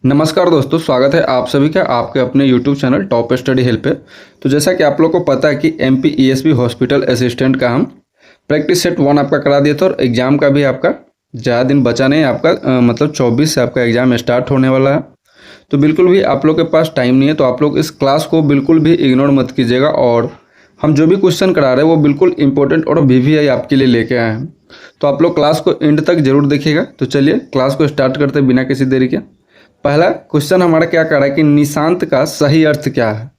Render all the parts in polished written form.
नमस्कार दोस्तों, स्वागत है आप सभी का आपके अपने YouTube channel top study help पे। तो जैसा कि आप लोग को पता है कि एमपी ईएसपी हॉस्पिटल असिस्टेंट का हम प्रैक्टिस सेट 1 आपका करा दिया था और एग्ज़ाम का भी आपका ज़्यादा दिन बचा नहीं है। आपका मतलब 24 से आपका एग्ज़ाम स्टार्ट होने वाला है। तो बिल्कुल भी आप लोग के पास टाइम नहीं है, तो आप लोग इस क्लास को बिल्कुल भी इग्नोर मत कीजिएगा। और हम जो भी क्वेश्चन करा रहे हैं वो बिल्कुल इंपॉर्टेंट और वीवीआई आपके लिए लेके आए हैं। तो आप लोग क्लास को एंड तक जरूर देखिएगा। तो चलिए क्लास को स्टार्ट करते हैं बिना किसी देरी के। पहला क्वेश्चन हमारा क्या कर रहा है कि निशांत का सही अर्थ क्या है।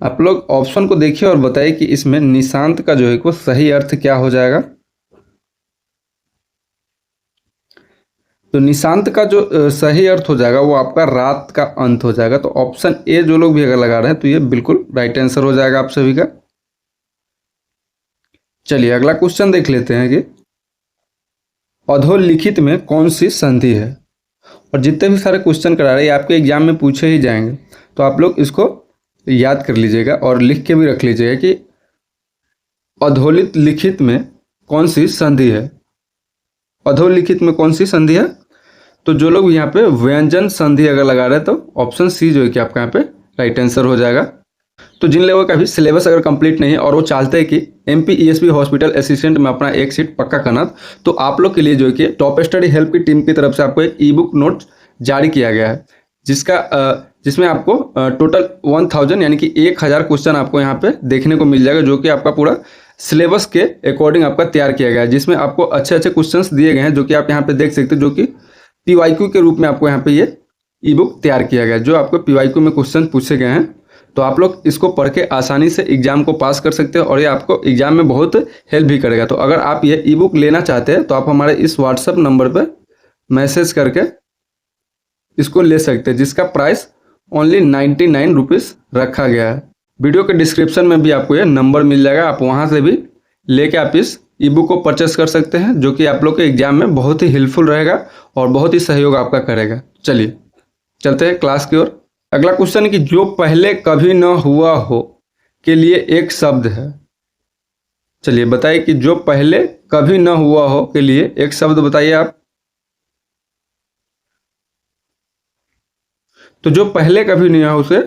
आप लोग ऑप्शन को देखिए और बताइए कि इसमें निशांत का जो है वो सही अर्थ क्या हो जाएगा। तो निशांत का जो सही अर्थ हो जाएगा वो आपका रात का अंत हो जाएगा। तो ऑप्शन ए जो लोग भी अगर लगा रहे हैं तो ये बिल्कुल राइट आंसर हो जाएगा आप सभी का। चलिए अगला क्वेश्चन देख लेते हैं कि अधोलिखित में कौन सी संधि है। और जितने भी सारे क्वेश्चन करा रहे हैं आपके एग्जाम में पूछे ही जाएंगे, तो आप लोग इसको याद कर लीजिएगा और लिख के भी रख लीजिएगा कि अधोलिखित में कौन सी संधि है। अधोलिखित में कौन सी संधि है। तो जो लोग यहाँ पे व्यंजन संधि अगर लगा रहे हैं तो ऑप्शन सी जो है कि आपका यहाँ पे राइट आंसर हो जाएगा। तो जिन लोगों का भी सिलेबस अगर कंप्लीट नहीं है और वो चाहते हैं कि एमपी ईएसपी हॉस्पिटल असिस्टेंट में अपना एक सीट पक्का करना, तो आप लोग के लिए जो है कि टॉप स्टडी हेल्प की टीम की तरफ से आपको एक ई बुक नोट जारी किया गया है, जिसमें आपको टोटल 1000 यानी कि 1000 क्वेश्चन आपको यहाँ पे देखने को मिल जाएगा, जो कि आपका पूरा सिलेबस के अकॉर्डिंग आपका तैयार किया गया है। जिसमें आपको अच्छे अच्छे क्वेश्चंस दिए गए हैं जो कि आप यहाँ पे देख सकते हैं, जो कि पीवाईक्यू के रूप में आपको यहाँ पे ये ई बुक तैयार किया गया है, जो आपको पीवाईक्यू में क्वेश्चन पूछे गए हैं। तो आप लोग इसको पढ़ के आसानी से एग्जाम को पास कर सकते हैं और ये आपको एग्जाम में बहुत हेल्प भी करेगा। तो अगर आप ये ई बुक लेना चाहते हैं तो आप हमारे इस व्हाट्सएप नंबर पर मैसेज करके इसको ले सकते हैं, जिसका प्राइस ओनली 99 रुपीज़ रखा गया है। वीडियो के डिस्क्रिप्शन में भी आपको ये नंबर मिल जाएगा, आप वहाँ से भी लेके आप इस ई बुक को परचेस कर सकते हैं, जो कि आप लोग के एग्जाम में बहुत ही हेल्पफुल रहेगा और बहुत ही सहयोग आपका करेगा। चलिए चलते हैं क्लास की ओर। अगला क्वेश्चन है कि जो पहले कभी न हुआ हो के लिए एक शब्द है। चलिए बताइए कि जो पहले कभी न हुआ हो के लिए एक शब्द बताइए आप। तो जो पहले कभी नहीं हुआ उसे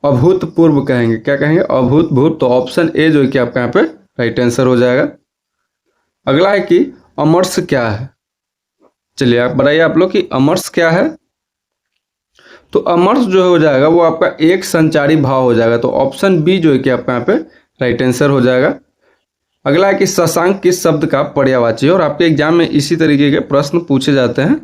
अभूतपूर्व कहेंगे। क्या कहेंगे? अभूतपूर्व। तो ऑप्शन ए जो है कि आपका यहाँ पे राइट आंसर हो जाएगा। अगला है कि अमर्ष क्या है। चलिए आप बताइए आप लोग कि अमर्ष क्या है। तो अमर्ष जो हो जाएगा वो आपका एक संचारी भाव हो जाएगा। तो ऑप्शन बी जो है कि आपका यहाँ पे राइट आंसर हो जाएगा। अगला है कि शशांक किस शब्द का पर्यायवाची है, और आपके एग्जाम में इसी तरीके के प्रश्न पूछे जाते हैं।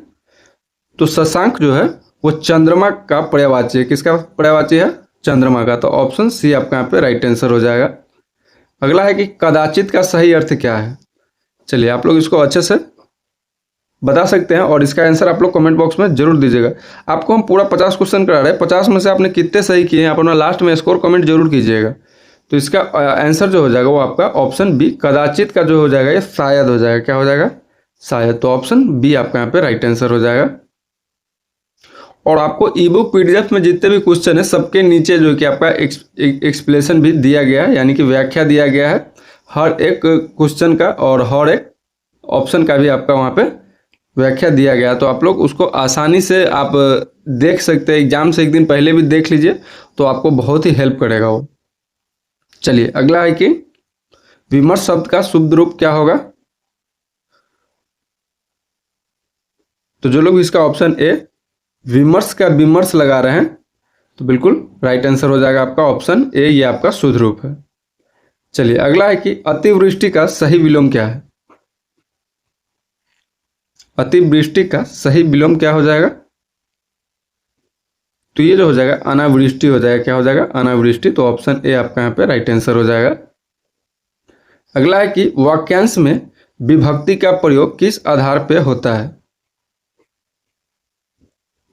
तो शशांक जो है वो चंद्रमा का पर्यायवाची है। किसका पर्यायवाची है? चंद्रमा का। तो ऑप्शन सी आपका यहाँ पे राइट आंसर हो जाएगा। अगला है कि कदाचित का सही अर्थ क्या है। चलिए आप लोग इसको अच्छे से बता सकते हैं और इसका आंसर आप लोग कमेंट बॉक्स में जरूर दीजिएगा। आपको हम पूरा 50 क्वेश्चन करा रहे हैं, 50 में से आपने कितने सही किए हैं आप अपना लास्ट में स्कोर कमेंट जरूर कीजिएगा। तो इसका आंसर जो हो जाएगा वो आपका ऑप्शन बी कदाचित का जो हो जाएगा ये शायद हो जाएगा। क्या हो जाएगा? शायद। तो ऑप्शन बी आपका यहाँ पे राइट आंसर हो जाएगा। और आपको ई बुक पीडीएफ में जितने भी क्वेश्चन है सबके नीचे जो कि आपका एक्सप्लेनेशन भी दिया गया है, यानी कि व्याख्या दिया गया है हर एक क्वेश्चन का, और हर एक ऑप्शन का भी आपका वहाँ पे व्याख्या दिया गया। तो आप लोग उसको आसानी से आप देख सकते हैं, एग्जाम से एक दिन पहले भी देख लीजिए तो आपको बहुत ही हेल्प करेगा वो। चलिए अगला है कि विमर्श शब्द का शुद्ध रूप क्या होगा। तो जो लोग इसका ऑप्शन ए विमर्श का विमर्श लगा रहे हैं तो बिल्कुल राइट आंसर हो जाएगा आपका ऑप्शन ए, ये आपका शुद्ध रूप है। चलिए अगला है कि अतिवृष्टि का सही विलोम क्या है। अतिवृष्टि का सही विलोम क्या हो जाएगा। तो ये जो हो जाएगा अनावृष्टि हो जाएगा। क्या हो जाएगा? अनावृष्टि। तो ऑप्शन ए आपका यहाँ पे राइट आंसर हो जाएगा। अगला है कि वाक्यांश में विभक्ति का प्रयोग किस आधार पे होता है।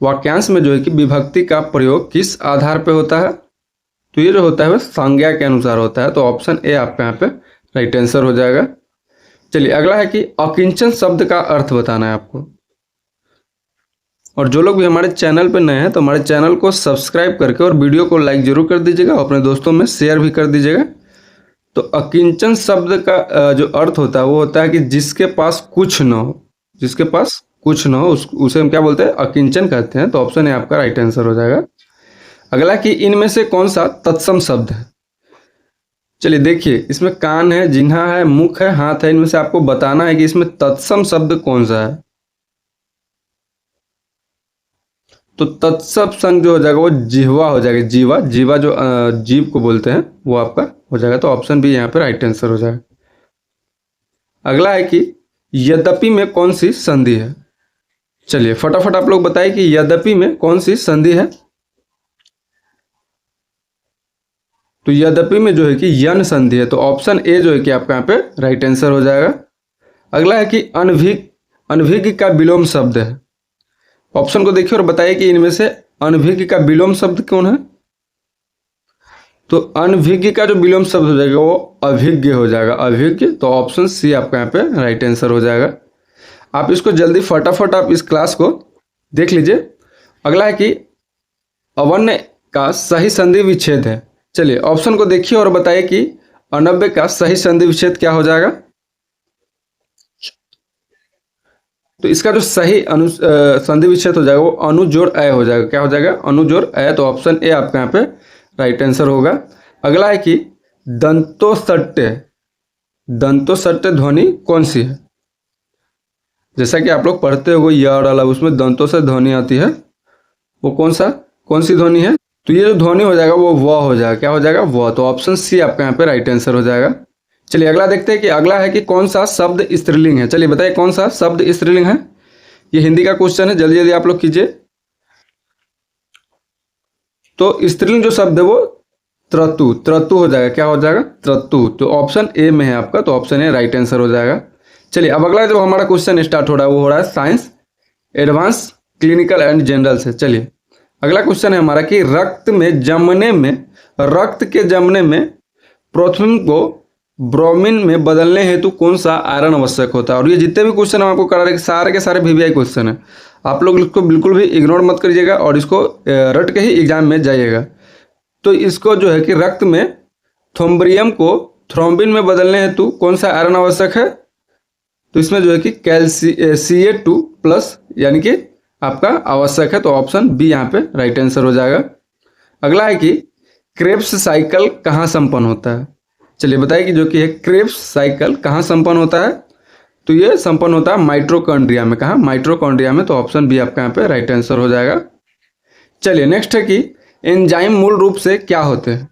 वाक्यांश में जो है कि विभक्ति का प्रयोग किस आधार पे होता है। तो ये जो होता है वह संज्ञा के अनुसार होता है। तो ऑप्शन ए आपका यहाँ पे राइट आंसर हो जाएगा। चलिए अगला है कि अकिंचन शब्द का अर्थ बताना है आपको। और जो लोग भी हमारे चैनल पे नए हैं तो हमारे चैनल को सब्सक्राइब करके और वीडियो को लाइक जरूर कर दीजिएगा, अपने दोस्तों में शेयर भी कर दीजिएगा। तो अकिंचन शब्द का जो अर्थ होता है वो होता है कि जिसके पास कुछ न हो, जिसके पास कुछ न हो उसे हम क्या बोलते हैं, अकिंचन कहते हैं। तो ऑप्शन ए आपका राइट आंसर हो जाएगा। अगला कि इनमें से कौन सा तत्सम शब्द है। चलिए देखिए, इसमें कान है, जिह्वा है, मुख है, हाथ है, इनमें से आपको बताना है कि इसमें तत्सम शब्द कौन सा है। तो तत्सम संग जो हो जाएगा वो जिह्वा हो जाएगा। जीवा, जीवा जो जीव को बोलते हैं वो आपका हो जाएगा। तो ऑप्शन बी यहाँ पे राइट आंसर हो जाएगा। अगला है कि यद्यपि में कौन सी संधि है। चलिए फटाफट आप लोग बताइए कि यद्यपि में कौन सी संधि है। तो यद्यपि में जो है कि यन संधि है। तो ऑप्शन ए जो है कि आपका यहाँ पे राइट आंसर हो जाएगा। अगला है कि अनभिज्ञ, अनभिज्ञ का विलोम शब्द है। ऑप्शन को देखिए और बताइए कि इनमें से अनभिज्ञ का विलोम शब्द कौन है। तो अनभिज्ञ का जो विलोम शब्द हो जाएगा वो अभिज्ञ हो जाएगा, अभिज्ञ। तो ऑप्शन सी आपका यहाँ पे राइट आंसर हो जाएगा। आप इसको जल्दी फटाफट आप इस क्लास को देख लीजिए। अगला है कि अवन्य का सही संधि विच्छेद है। चलिए ऑप्शन को देखिए और बताइए कि अनव्य का सही संधि विच्छेद क्या हो जाएगा। तो इसका जो सही संधि विच्छेद हो जाएगा वो अनु जोड़ अय हो जाएगा। क्या हो जाएगा, अनु जोड़ अय। तो ऑप्शन ए आपका यहाँ पे राइट आंसर होगा। अगला है कि दंतोसट्टे, दंतोसट्टे ध्वनि कौन सी है। जैसा कि आप लोग पढ़ते हो य वाला, उसमें दंतों से ध्वनि आती है, वो कौन सी ध्वनि है। तो ये जो ध्वनि हो जाएगा वो व हो जाएगा। क्या हो जाएगा, व। तो ऑप्शन सी आपका यहाँ पे राइट आंसर हो जाएगा। चलिए अगला देखते हैं कि अगला है कि कौन सा शब्द स्त्रीलिंग है। चलिए बताइए कौन सा शब्द स्त्रीलिंग है। ये हिंदी का क्वेश्चन है, जल्दी जल्दी आप लोग कीजिए। तो स्त्रीलिंग जो शब्द है वो त्रतु, त्रतु हो जाएगा। क्या हो जाएगा, त्रतु। तो ऑप्शन ए में है आपका। तो ऑप्शन ए राइट आंसर हो जाएगा। चलिए अब अगला जो हमारा क्वेश्चन स्टार्ट हो रहा है वो हो रहा है science advance clinical and general से। चलिए अगला क्वेश्चन है हमारा कि रक्त के जमने में प्रोथीन को ब्रोमीन में बदलने हेतु कौन सा आयरन आवश्यक होता है। और ये जितने भी क्वेश्चन हम आपको करा रहे हैं सारे के सारे वीवीआई क्वेश्चन है। आप लोग इसको बिल्कुल भी इग्नोर मत करिएगा और इसको रट के ही एग्जाम में जाइएगा। तो इसको जो है कि रक्त में थ्रोम्बियम को थ्रोम्बिन में बदलने हेतु कौन सा आयरन आवश्यक है। तो इसमें जो है कि Ca2+ यानी कि आपका आवश्यक है। तो ऑप्शन बी यहाँ पे राइट आंसर हो जाएगा। अगला है कि क्रेब्स साइकिल कहाँ संपन्न होता है। चलिए बताइए कि जो कि है क्रेब्स साइकिल कहाँ संपन्न होता है। तो ये संपन्न होता है माइटोकॉन्ड्रिया में। कहाँ, माइटोकॉन्ड्रिया में। तो ऑप्शन बी आपका यहाँ पे राइट आंसर हो जाएगा। चलिए नेक्स्ट है कि एंजाइम मूल रूप से क्या होते हैं।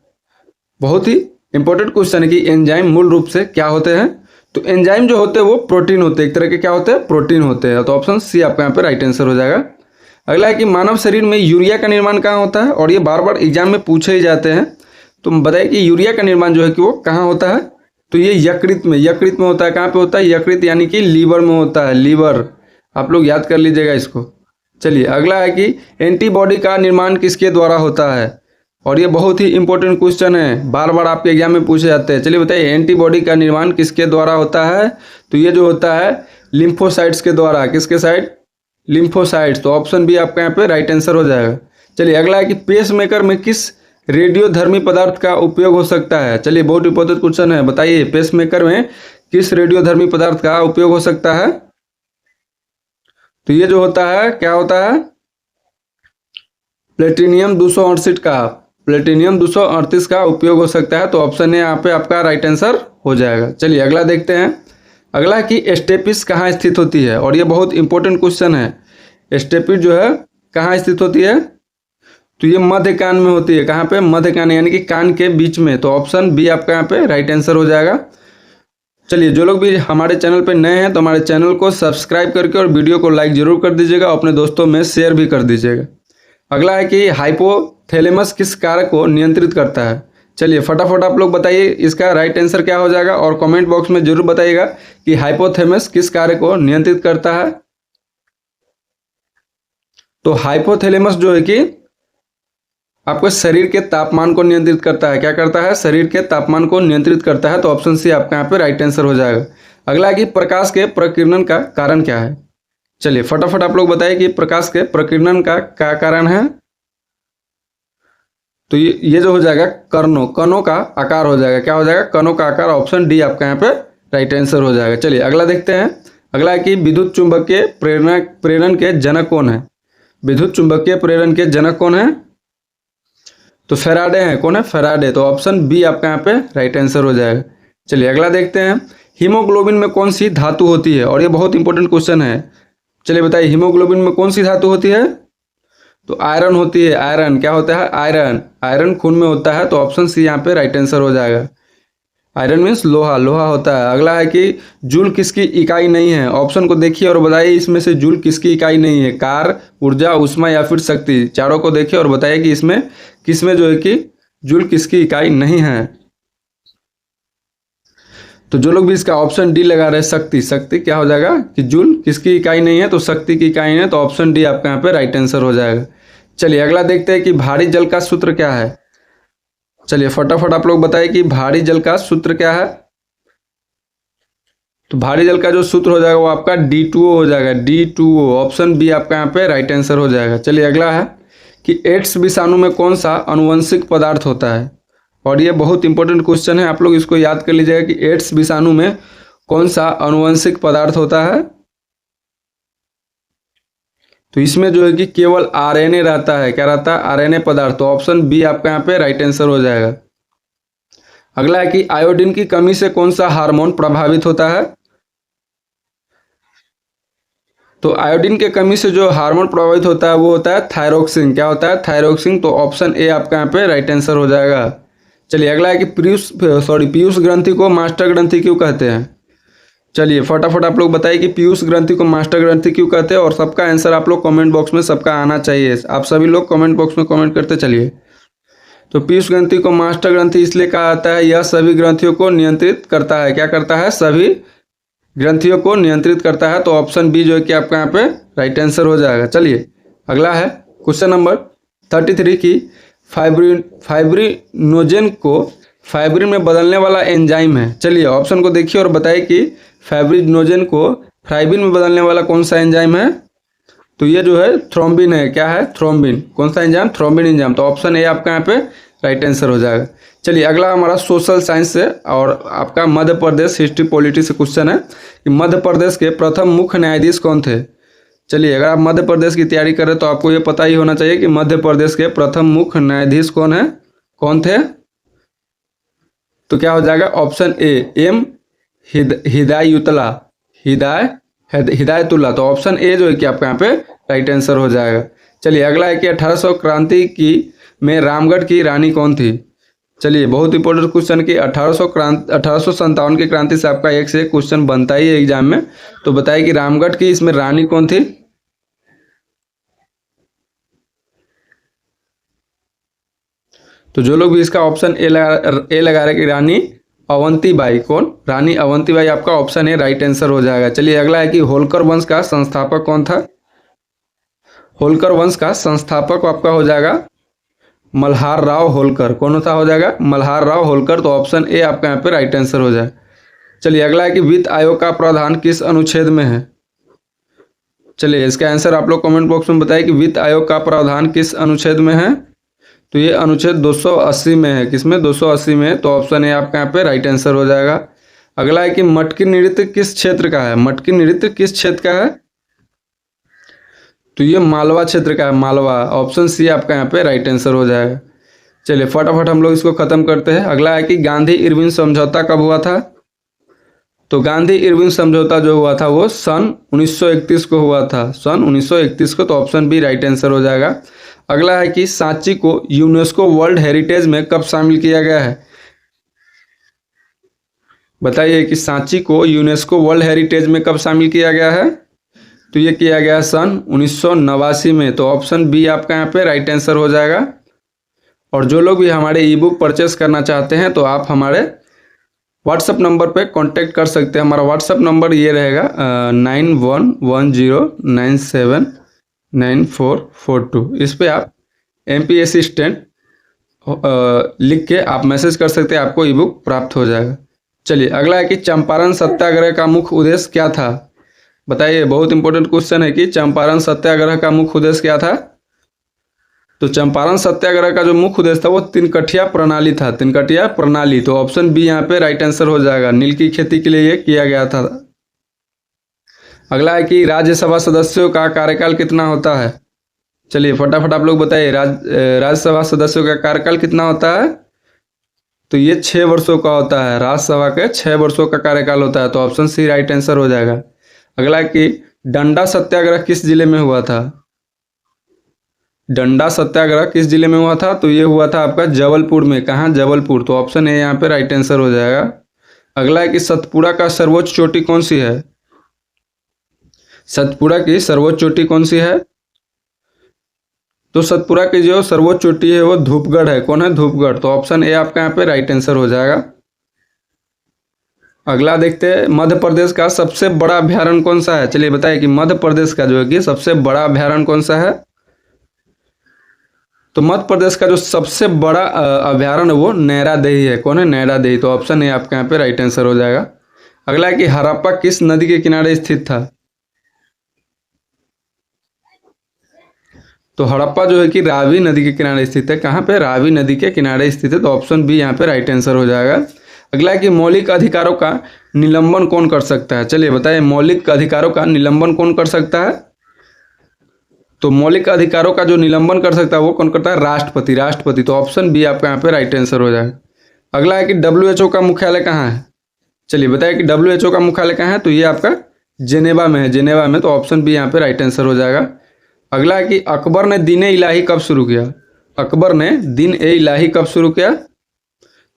बहुत ही इंपॉर्टेंट क्वेश्चन है कि एंजाइम मूल रूप से क्या होते हैं। तो एंजाइम जो होते हैं वो प्रोटीन होते हैं, एक तरह के क्या होते हैं, प्रोटीन होते हैं। तो ऑप्शन सी आपका यहाँ पे राइट आंसर हो जाएगा। अगला है कि मानव शरीर में यूरिया का निर्माण कहाँ होता है। और ये बार बार एग्जाम में पूछे ही जाते हैं। तो बताइए कि यूरिया का निर्माण जो है कि वो कहाँ होता है। तो ये यकृत में होता है। कहाँ पे होता है, यकृत यानी कि लीवर में होता है, लीवर। आप लोग याद कर लीजिएगा इसको। चलिए अगला है कि एंटीबॉडी का निर्माण किसके द्वारा होता है। और ये बहुत ही इंपॉर्टेंट क्वेश्चन है, बार बार आपके एग्जाम में पूछे जाते हैं। चलिए बताइए एंटीबॉडी का निर्माण किसके द्वारा होता है। तो ये जो होता है लिम्फोसाइट्स के द्वारा। किसके साइड, लिम्फोसाइट्स। तो ऑप्शन बी आपका यहाँ पे राइट आंसर हो जाएगा। चलिए अगला है कि पेसमेकर में किस रेडियोधर्मी पदार्थ का उपयोग हो सकता है। चलिए बहुत इंपॉर्टेंट क्वेश्चन है, बताइए पेसमेकर में किस रेडियोधर्मी पदार्थ का उपयोग हो सकता है। तो ये जो होता है क्या होता है, प्लेटिनियम 238 का, प्लेटिनियम 238 का उपयोग हो सकता है। तो ऑप्शन ए यहाँ पे आपका राइट आंसर हो जाएगा। चलिए अगला देखते हैं। अगला है कि स्टेपिस कहाँ स्थित होती है। और ये बहुत इंपॉर्टेंट क्वेश्चन है। स्टेपिस जो है कहाँ स्थित होती है। तो ये मध्य कान में होती है। कहाँ पे, मध्य कान यानी कि कान के बीच में। तो ऑप्शन बी आपका यहाँ पे राइट आंसर हो जाएगा। चलिए जो लोग भी हमारे चैनल पे नए हैं तो हमारे चैनल को सब्सक्राइब करके और वीडियो को लाइक जरूर कर दीजिएगा, अपने दोस्तों में शेयर भी कर दीजिएगा। अगला है कि हाइपोथैलेमस किस कार्य को नियंत्रित करता है। चलिए फटाफट आप लोग बताइए इसका राइट आंसर क्या हो जाएगा और कमेंट बॉक्स में जरूर बताइएगा कि हाइपोथैलेमस किस कार्य को नियंत्रित करता है। तो हाइपोथैलेमस जो है कि आपके शरीर के तापमान को नियंत्रित करता है। क्या करता है, शरीर के तापमान को नियंत्रित करता है। तो ऑप्शन सी आपका यहाँ पे राइट आंसर हो जाएगा। अगला है कि प्रकाश के प्रकीर्णन का कारण क्या है। चलिए फटाफट आप लोग बताइए कि प्रकाश के प्रकीर्णन का क्या कारण है। तो ये जो हो जाएगा कणों का आकार हो जाएगा। क्या हो जाएगा, कणों का आकार। ऑप्शन डी आपका यहाँ पे राइट आंसर हो जाएगा। चलिए अगला देखते हैं। अगला है कि विद्युत चुंबकीय प्रेरण के जनक कौन है? विद्युत चुंबकीय प्रेरण के जनक कौन है? तो फैराडे हैं। कौन है? फैराडे। तो ऑप्शन बी आपका यहाँ पे राइट आंसर हो जाएगा। चलिए अगला देखते हैं, हीमोग्लोबिन में कौन सी धातु होती है? और ये बहुत इंपॉर्टेंट क्वेश्चन है। चलिए बताइए, हीमोग्लोबिन में कौन सी धातु होती है? तो आयरन होती है। आयरन क्या होता है? आयरन। आयरन खून में होता है, तो ऑप्शन सी यहाँ पे राइट आंसर हो जाएगा। आयरन मीन्स लोहा, लोहा होता है। अगला है कि जूल किसकी इकाई नहीं है? ऑप्शन को देखिए और बताइए इसमें से जूल किसकी इकाई नहीं है? कार, ऊर्जा, ऊष्मा या फिर शक्ति। चारों को देखिए और बताइए कि इसमें किसमें जो है कि जूल किसकी इकाई नहीं है। तो जो लोग भी इसका ऑप्शन डी लगा रहे हैं, शक्ति, शक्ति क्या हो जाएगा कि जूल किसकी इकाई नहीं है? तो शक्ति की इकाई है, तो ऑप्शन डी आपका यहाँ पे राइट आंसर हो जाएगा। चलिए अगला देखते हैं कि भारी जल का सूत्र क्या है। चलिए फटाफट आप लोग बताइए कि भारी जल का सूत्र क्या है। तो भारी जल का जो सूत्र हो जाएगा वो आपका D2O हो जाएगा। D2O, ऑप्शन बी आपका यहाँ पे राइट आंसर हो जाएगा। चलिए अगला है कि एड्स विषाणु में कौन सा आनुवंशिक पदार्थ होता है? और ये बहुत इंपॉर्टेंट क्वेश्चन है, आप लोग इसको याद कर लीजिएगा कि एड्स विषाणु में कौन सा आनुवंशिक पदार्थ होता है? तो इसमें जो है कि केवल RNA रहता है। क्या रहता है? RNA पदार्थ। तो ऑप्शन बी आपका यहाँ पे राइट आंसर हो जाएगा। अगला है कि आयोडीन की कमी से कौन सा हार्मोन प्रभावित होता है? तो आयोडीन के कमी से जो हार्मोन प्रभावित होता है वो होता है थायरोक्सिन। क्या होता है? थायरोक्सिन। तो ऑप्शन ए आपका यहाँ पे राइट आंसर हो जाएगा। चलिए अगला है कि पीयूष ग्रंथि को मास्टर ग्रंथि क्यों कहते हैं? चलिए फटाफट आप लोग बताइए कि पीयूष ग्रंथि को मास्टर ग्रंथि क्यों कहते हैं, और सबका आंसर आप लोग कमेंट बॉक्स में सबका आना चाहिए। आप सभी लोग कमेंट बॉक्स में कमेंट करते चलिए। तो पीयूष ग्रंथि को मास्टर ग्रंथि इसलिए कहा जाता है, यह सभी ग्रंथियों को नियंत्रित करता है। क्या करता है? सभी ग्रंथियों को नियंत्रित करता है। तो ऑप्शन बी जो है कि आपका यहाँ पे राइट आंसर हो जाएगा। चलिए अगला है क्वेश्चन नंबर 33 की फाइब्रिनोजेन को फाइब्रिन में बदलने वाला एंजाइम है। चलिए ऑप्शन को देखिए और बताइए कि फाइब्रिनोजेन को फाइब्रिन में बदलने वाला कौन सा एंजाइम है? तो ये जो है थ्रोम्बिन है। क्या है? थ्रोम्बिन। कौन सा एंजाइम? Thrombin enzyme. तो ऑप्शन ए आपका यहाँ पे राइट आंसर हो जाएगा। चलिए अगला हमारा सोशल साइंस से और आपका मध्य प्रदेश हिस्ट्री पॉलिटी से क्वेश्चन है कि मध्य प्रदेश के प्रथम मुख्य न्यायाधीश कौन थे? चलिए अगर आप मध्य प्रदेश की तैयारी कर रहे हैं तो आपको ये पता ही होना चाहिए कि मध्य प्रदेश के प्रथम मुख्य न्यायाधीश कौन है, कौन थे? तो क्या हो जाएगा? Option A M Hidayatullah, Hidayatullah. तो ऑप्शन ए जो है कि आपका यहाँ पे राइट आंसर हो जाएगा। चलिए अगला है कि 1800 क्रांति की में रामगढ़ की रानी कौन थी? चलिए बहुत इंपॉर्टेंट क्वेश्चन कि 1857 की क्रांति से आपका एक से एक क्वेश्चन बनता ही है एग्जाम में। तो बताइए कि रामगढ़ की इसमें रानी कौन थी? तो जो लोग भी इसका ऑप्शन ए लगा रहे कि रानी अवंतीबाई। कौन? रानी अवंतीबाई आपका ऑप्शन ए राइट आंसर हो जाएगा। चलिए अगला है कि होलकर वंश का संस्थापक कौन था? होलकर वंश का संस्थापक आपका हो जाएगा मल्हार राव होलकर। कौन सा हो जाएगा? मल्हार राव होलकर। तो ऑप्शन ए आपका यहाँ पे राइट आंसर हो जाए। चलिए अगला है कि वित्त आयोग का प्रावधान किस अनुच्छेद में है? चलिए इसका आंसर आप लोग कमेंट बॉक्स में बताइए कि वित्त आयोग का प्रावधान किस अनुच्छेद में है। तो ये अनुच्छेद 280 में है। किसमें? 280 में। तो ऑप्शन ए आपका यहाँ पे राइट आंसर हो जाएगा। अगला है कि मटकी नृत्य किस क्षेत्र का है? मटकी नृत्य किस क्षेत्र का है? तो ये मालवा क्षेत्र का है, मालवा। ऑप्शन सी आपका यहाँ पे राइट आंसर हो जाएगा। चलिए फटाफट हम लोग इसको खत्म करते हैं। अगला है कि गांधी इरविन समझौता कब हुआ था? तो गांधी इरविन समझौता जो हुआ था वो सन 1931 को हुआ था, सन 1931 को। तो ऑप्शन बी राइट आंसर हो जाएगा। अगला है कि सांची को यूनेस्को वर्ल्ड हेरिटेज में कब शामिल किया गया है? बताइए कि सांची को यूनेस्को वर्ल्ड हेरिटेज में कब शामिल किया गया है? तो ये किया गया सन 1989 में। तो ऑप्शन बी आपका यहाँ पे राइट आंसर हो जाएगा। और जो लोग भी हमारे ई बुक परचेस करना चाहते हैं तो आप हमारे व्हाट्सअप नंबर पे कांटेक्ट कर सकते हैं। हमारा व्हाट्सअप नंबर ये रहेगा 9110979442। इस पे आप MPSC स्टैंड लिख के आप मैसेज कर सकते हैं, आपको ई बुक प्राप्त हो जाएगा। चलिए अगला है कि चंपारण सत्याग्रह का मुख्य उद्देश्य क्या था? बताइए, बहुत इंपॉर्टेंट क्वेश्चन है कि चंपारण सत्याग्रह का मुख्य उद्देश्य क्या था? तो चंपारण सत्याग्रह का जो मुख्य उद्देश्य था वो तिनकटिया प्रणाली था, तिनकटिया प्रणाली। तो ऑप्शन बी यहाँ पे राइट आंसर हो जाएगा। नील की खेती के लिए ये किया गया था। अगला है कि राज्यसभा सदस्यों का कार्यकाल कितना होता है। चलिए फटाफट आप लोग बताइए, राज्यसभा सदस्यों का कार्यकाल कितना होता है। तो ये 6 वर्षों का होता है, राज्यसभा के 6 वर्षों का कार्यकाल होता है। तो ऑप्शन सी राइट आंसर हो जाएगा। अगला है कि डंडा सत्याग्रह किस जिले में हुआ था। डंडा सत्याग्रह किस जिले में हुआ था। तो ये हुआ था आपका जबलपुर में। कहाँ, जबलपुर। तो ऑप्शन ए यहाँ पे राइट आंसर हो जाएगा। अगला है कि सतपुड़ा का सर्वोच्च चोटी कौन सी है। सतपुड़ा की सर्वोच्च चोटी कौन सी है। तो सतपुड़ा की जो सर्वोच्च चोटी है वो धूपगढ़ है। कौन है, धूपगढ़। तो ऑप्शन ए आपका यहाँ पे राइट आंसर हो जाएगा। अगला देखते हैं, मध्य प्रदेश का सबसे बड़ा अभ्यारण्य कौन सा है। चलिए बताइए कि मध्य प्रदेश का जो है कि सबसे बड़ा अभ्यारण्य कौन सा है। तो मध्य प्रदेश का जो सबसे बड़ा अभ्यारण्य वो नैरादेही है। कौन है, नैरादेही। तो ऑप्शन ए आपके यहाँ पे राइट आंसर हो जाएगा। अगला है कि हड़प्पा किस नदी के किनारे स्थित था। तो हड़प्पा जो है कि रावी नदी के किनारे स्थित है। कहाँ पे, रावी नदी के किनारे स्थित है। तो ऑप्शन बी यहाँ पे राइट आंसर हो जाएगा। अगला है कि मौलिक अधिकारों का निलंबन कौन कर सकता है। चलिए बताइए, मौलिक अधिकारों का निलंबन कौन कर सकता है। तो मौलिक अधिकारों का जो निलंबन कर सकता है वो कौन करता है, राष्ट्रपति। राष्ट्रपति। तो ऑप्शन बी आपका यहाँ पे राइट आंसर हो जाएगा। अगला है कि WHO का मुख्यालय कहाँ है। चलिए बताइए कि WHO का मुख्यालय कहाँ है। तो ये आपका जेनेवा में है, जेनेवा में। तो ऑप्शन बी यहाँ पे राइट आंसर हो जाएगा। अगला है कि अकबर ने दीन ए इलाही कब शुरू किया। अकबर ने दीन ए इलाही कब शुरू किया।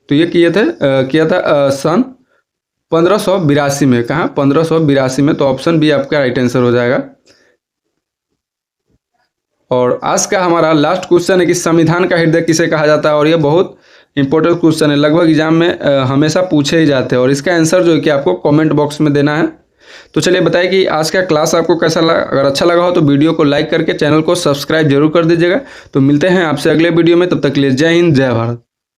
तो ये किया था सन 1582 में। कहाँ, 1582 में। तो ऑप्शन बी आपका राइट आंसर हो जाएगा। और आज का हमारा लास्ट क्वेश्चन है कि संविधान का हृदय किसे कहा जाता है। और ये बहुत इंपॉर्टेंट क्वेश्चन है, लगभग एग्जाम में हमेशा पूछे ही जाते हैं। और इसका आंसर जो है कि आपको कमेंट बॉक्स में देना है। तो चलिए बताइए कि आज का क्लास आपको कैसा लगा। अगर अच्छा लगा हो तो वीडियो को लाइक करके चैनल को सब्सक्राइब जरूर कर दीजिएगा। तो मिलते हैं आपसे अगले वीडियो में, तब तक के लिए जय हिंद, जय भारत।